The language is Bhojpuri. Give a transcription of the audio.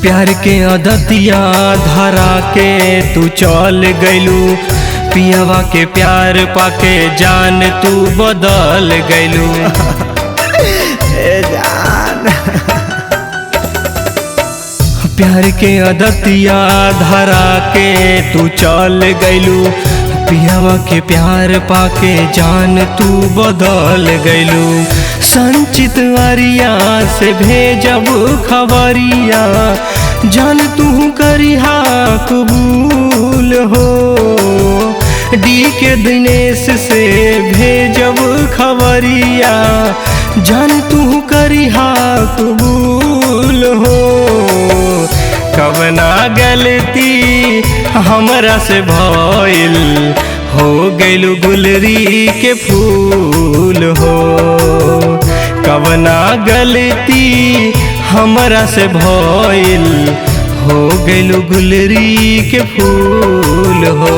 प्यार के आदतिया धरा के तू चल गइलू, पियवा के प्यार पाके जान तू बदल गइलू। प्यार के आदतिया धरा के तू चल गइलू, पियवा के प्यार पाके जान तू बदल गइलू। संचित अरिया से भेजब खबरिया, जान तू करिहा कबूल हो। डी के दिनेश से भेजब खबरिया, जान तू करिहा कबूल हो। कवना गलती हमरा से भइल, हो गइलू गुलरी के फूल हो। कवना गलती हमरा से भइल, हो गइलू गुलरी के फूल हो।